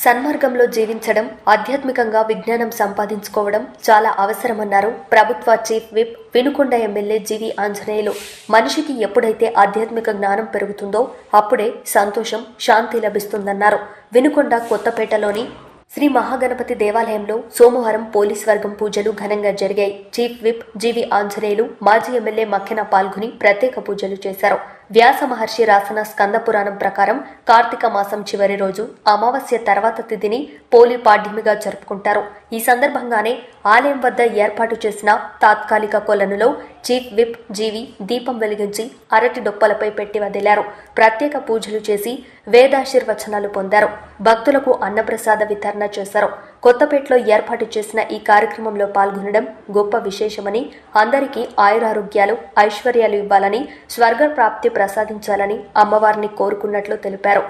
సన్మార్గంలో జీవించడం, ఆధ్యాత్మికంగా విజ్ఞానం సంపాదించుకోవడం చాలా అవసరమన్నారు ప్రభుత్వ చీఫ్ విప్ వినుకొండ ఎమ్మెల్యే జీవి ఆంజనేయులు. మనిషికి ఎప్పుడైతే ఆధ్యాత్మిక జ్ఞానం పెరుగుతుందో అప్పుడే సంతోషం, శాంతి లభిస్తుందన్నారు. వినుకొండ కొత్తపేటలోని శ్రీ మహాగణపతి దేవాలయంలో సోమవారం పోలీస్ వర్గం పూజలు ఘనంగా జరిగాయి. చీఫ్ విప్ జీవి ఆంజనేయులు మాజీ ఎమ్మెల్యే మక్కెన పాల్గొని ప్రత్యేక పూజలు చేశారు. వ్యాస మహర్షి రాసిన స్కంద పురాణం ప్రకారం కార్తీక మాసం చివరి రోజు అమావాస్య తర్వాత తిథిని పోలి పాడ్యమిగా జరుపుకుంటారు. ఈ సందర్భంగానే ఆలయం వద్ద ఏర్పాటు చేసిన తాత్కాలిక కొలనులో చీఫ్ విప్ జీవి దీపం వెలిగించి అరటి డొప్పలపై పెట్టి వదిలారు. ప్రత్యేక పూజలు చేసి వేదాశీర్వచనాలు పొందారు. భక్తులకు అన్నప్రసాద వితరణ చేశారు. కొత్తపేటలో ఏర్పాటు చేసిన ఈ కార్యక్రమంలో పాల్గొనడం గొప్ప విశేషమని, అందరికీ ఆయురారోగ్యాలు, ఐశ్వర్యాలు ఇవ్వాలని, స్వర్గప్రాప్తి ప్రసాదించాలని అమ్మవారిని కోరుకున్నట్లు తెలిపారు.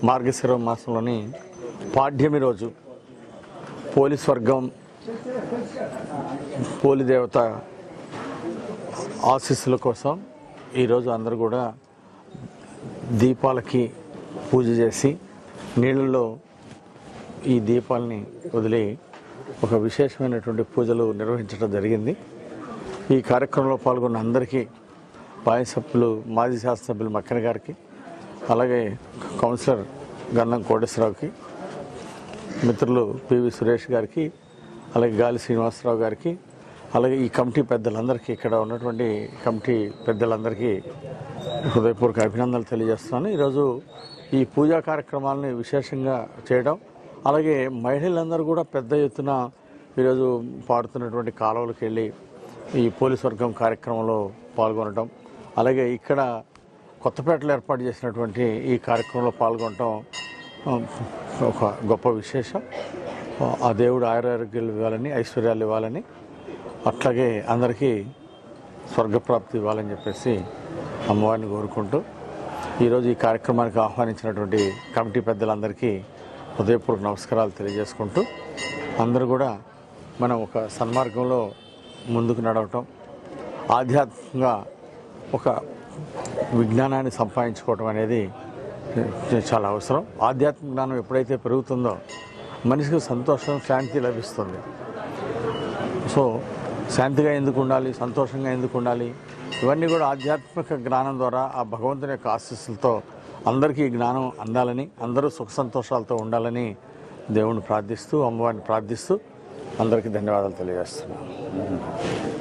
మార్గశిర మాసంలోని పాడ్యమి రోజు పోలీస్ వర్గం పోలి దేవత ఆశీస్సుల కోసం ఈరోజు అందరూ కూడా దీపాలకి పూజ చేసి నీళ్ళల్లో ఈ దీపాలని వదిలి ఒక విశేషమైనటువంటి పూజలు నిర్వహించడం జరిగింది. ఈ కార్యక్రమంలో పాల్గొన్న అందరికీ సభ్యులు, మాజీ శాసనసభ్యులు మక్కెన గారికి, అలాగే కౌన్సిలర్ గన్నం కోటేశ్వరరావుకి, మిత్రులు పివి సురేష్ గారికి, అలాగే గాలి శ్రీనివాసరావు గారికి, అలాగే ఈ కమిటీ పెద్దలందరికీ, ఇక్కడ ఉన్నటువంటి కమిటీ పెద్దలందరికీ హృదయపూర్వక అభినందనలు తెలియజేస్తున్నాను. ఈరోజు ఈ పూజా కార్యక్రమాలని విశేషంగా చేయడం, అలాగే మహిళలందరూ కూడా పెద్ద ఎత్తున ఈరోజు పాడుతున్నటువంటి కాలువలకు వెళ్ళి ఈ పోలీస్ వర్గం కార్యక్రమంలో పాల్గొనడం, అలాగే ఇక్కడ కొత్తపేటలో ఏర్పాటు చేసినటువంటి ఈ కార్యక్రమంలో పాల్గొనడం ఒక గొప్ప విశేషం. ఆ దేవుడు ఆయురారోగ్యాలు ఇవ్వాలని, ఐశ్వర్యాలు ఇవ్వాలని, అట్లాగే అందరికీ స్వర్గప్రాప్తి ఇవ్వాలని చెప్పేసి అమ్మవారిని కోరుకుంటూ ఈరోజు ఈ కార్యక్రమానికి ఆహ్వానించినటువంటి కమిటీ పెద్దలందరికీ హృదయపూర్వక నమస్కారాలు తెలియజేసుకుంటూ, అందరూ కూడా మనం ఒక సన్మార్గంలో ముందుకు నడవటం, ఆధ్యాత్మికంగా ఒక విజ్ఞానాన్ని సంపాదించుకోవటం అనేది చాలా అవసరం. ఆధ్యాత్మిక జ్ఞానం ఎప్పుడైతే పెరుగుతుందో మనిషికి సంతోషం, శాంతి లభిస్తుంది. సో శాంతిగా ఎందుకు ఉండాలి, సంతోషంగా ఎందుకు ఉండాలి, ఇవన్నీ కూడా ఆధ్యాత్మిక జ్ఞానం ద్వారా ఆ భగవంతుని యొక్క ఆశీస్సులతో అందరికీ ఈ జ్ఞానం అందాలని, అందరూ సుఖ సంతోషాలతో ఉండాలని దేవుణ్ణి ప్రార్థిస్తూ, అమ్మవారిని ప్రార్థిస్తూ అందరికీ ధన్యవాదాలు తెలియజేస్తున్నాను.